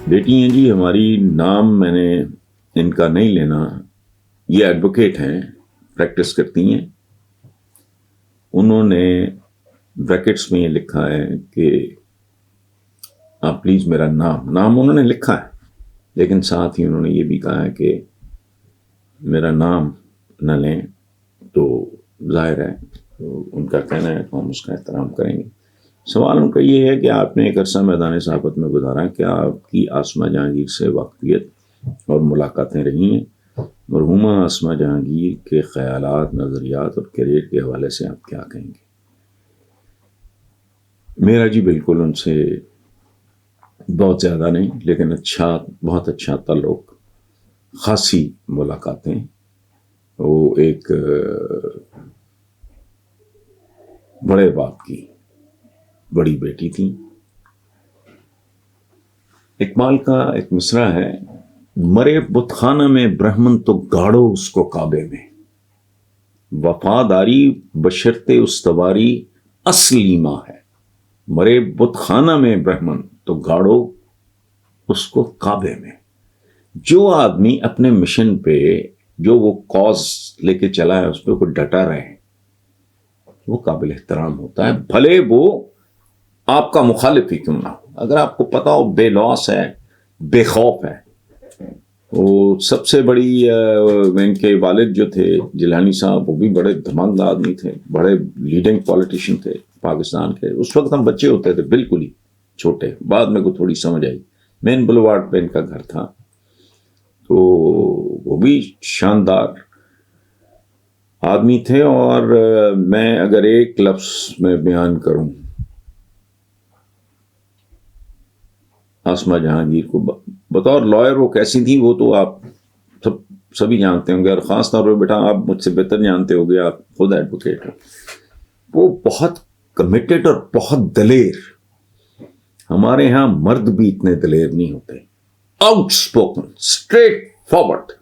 بیٹی ہیں جی ہماری، نام میں نے ان کا نہیں لینا، یہ ایڈوکیٹ ہیں، پریکٹس کرتی ہیں. انہوں نے بریکٹس میں یہ لکھا ہے کہ آپ پلیز میرا نام انہوں نے لکھا ہے، لیکن ساتھ ہی انہوں نے یہ بھی کہا ہے کہ میرا نام نہ لیں. تو ظاہر ہے ان کا کہنا ہے تو ہم اس کا احترام کریں گے. سوال ان کا یہ ہے کہ آپ نے ایک عرصہ میدان صحافت میں گزارا، کیا آپ کی آسمہ جہانگیر سے واقفیت اور ملاقاتیں رہی ہیں؟ مرحومہ آسمہ جہانگیر کے خیالات، نظریات اور کیریئر کے حوالے سے آپ کیا کہیں گے؟ میرا جی بالکل ان سے بہت زیادہ نہیں، لیکن بہت اچھا تعلق، خاصی ملاقاتیں. وہ ایک بڑے باپ کی بڑی بیٹی تھی. اقبال کا ایک مصرع ہے، مرے بت خانہ میں برہمن تو گاڑو اس کو کعبے میں، وفاداری بشرط استواری اصل ایماں ہے. مرے بت خانہ میں برہمن تو گاڑو اس کو کعبے میں. جو آدمی اپنے مشن پہ، جو وہ کاز لے کے چلا ہے، اس پہ کوئی ڈٹا رہے، وہ قابل احترام ہوتا ہے، بھلے وہ آپ کا مخالف ہی کیوں نہ ہو. اگر آپ کو پتا ہو بے لوس ہے، بے خوف ہے. وہ سب سے بڑی ان کے والد جو تھے جیلانی صاحب، وہ بھی بڑے دھماکہ آدمی تھے، بڑے لیڈنگ پولیٹیشین تھے پاکستان کے. اس وقت ہم بچے ہوتے تھے، بالکل ہی چھوٹے، بعد میں کو تھوڑی سمجھ آئی. مین بلوارڈ پہ ان کا گھر تھا. تو وہ بھی شاندار آدمی تھے. اور میں اگر ایک لفظ میں بیان کروں آسمہ جہانگیر کو بطور لائر وہ کیسی تھی، وہ تو آپ سبھی جانتے ہوں گے، اور خاص طور پہ بیٹا آپ مجھ سے بہتر جانتے ہو گے، آپ خود ایڈوکیٹ ہو. وہ بہت کمیٹڈ اور بہت دلیر. ہمارے ہاں مرد بھی اتنے دلیر نہیں ہوتے. آؤٹ اسپوکن، اسٹریٹ فارورڈ،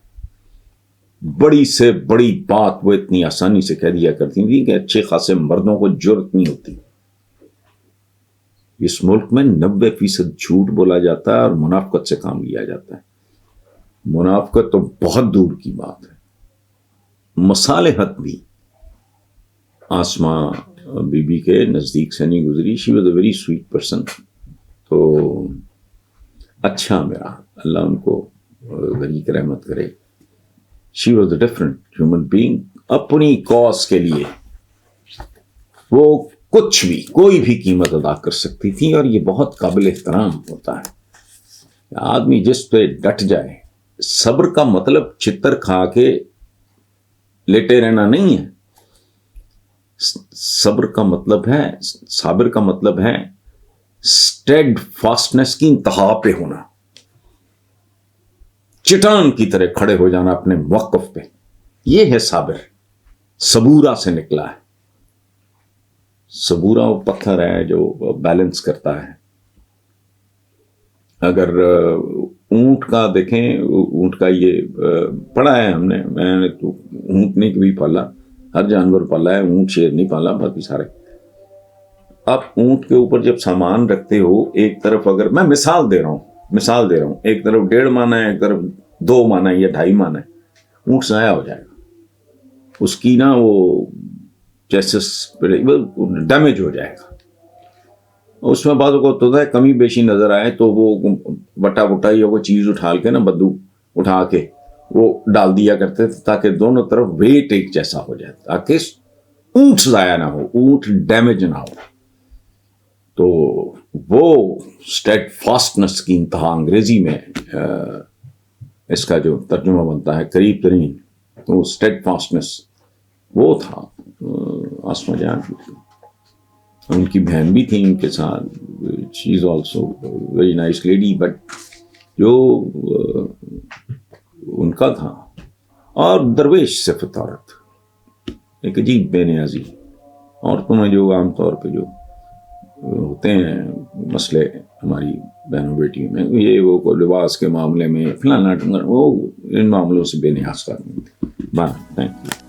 بڑی سے بڑی بات وہ اتنی آسانی سے کہہ دیا کرتی تھی کہ اچھے خاصے مردوں کو جرأت نہیں ہوتی. اس ملک میں 90% جھوٹ بولا جاتا ہے اور منافقت سے کام لیا جاتا ہے. منافقت تو بہت دور کی بات ہے. مصالحت بھی آسمہ بی بی کے نزدیک سے نہیں گزری. She was a very sweet person. تو اچھا، میرا اللہ ان کو غریق رحمت کرے. She was a different human being. اپنی کاز کے لیے وہ کچھ بھی، کوئی بھی قیمت ادا کر سکتی تھی، اور یہ بہت قابل احترام ہوتا ہے. آدمی جس پہ ڈٹ جائے. صبر کا مطلب چھتر کھا کے لیٹے رہنا نہیں ہے. صبر کا مطلب ہے، صابر کا مطلب ہے اسٹیڈ فاسٹنس کی انتہا پہ ہونا، چٹان کی طرح کھڑے ہو جانا اپنے موقف پہ. یہ ہے صابر. صبورہ سے نکلا ہے. صبورہ وہ پتھر ہے جو بیلنس کرتا ہے. اگر اونٹ کا دیکھیں، اونٹ کا یہ پڑھا ہے ہم نے، میں نے تو اونٹ نہیں کبھی پالا، ہر جانور پالا ہے، اونٹ شیر نہیں پالا، باقی سارے. آپ اونٹ کے اوپر جب سامان رکھتے ہو، ایک طرف اگر میں مثال دے رہا ہوں، ایک طرف 1.5 مانا ہے، ایک طرف 2 مانا ہے یا 2.5 مانا ہے، اونٹ ضائع ہو جائے گا. اس کی نا وہ چیسس ڈیمیج ہو جائے گا. اس میں بعض کو ہوتا ہے کمی بیشی نظر آئے تو وہ بٹا بٹا یا وہ چیز اٹھا کے نا، بدو اٹھا کے وہ ڈال دیا کرتے تھے تاکہ دونوں طرف ویٹ ایک جیسا ہو جائے، تاکہ اونٹ ضائع نہ ہو، اونٹ ڈیمیج نہ ہو. تو وہ اسٹیڈ فاسٹنس کی انتہا انگریزی میں اس کا جو ترجمہ بنتا ہے قریب ترین، تو اسٹیڈ فاسٹنس وہ تھا آسمہ جان کی. ان کی بہن بھی تھی ان کے ساتھ. She is also very nice lady. But جو ان کا تھا، اور درویش صفت عورت، ایک عجیب بے نیازی. عورتوں میں جو عام طور پہ جو ہوتے ہیں مسئلے ہماری بہنوں بیٹیوں میں، یہ وہ لباس کے معاملے میں فلانا، وہ ان معاملوں سے بے نیاز کرتے ہیں. بات تھینک یو.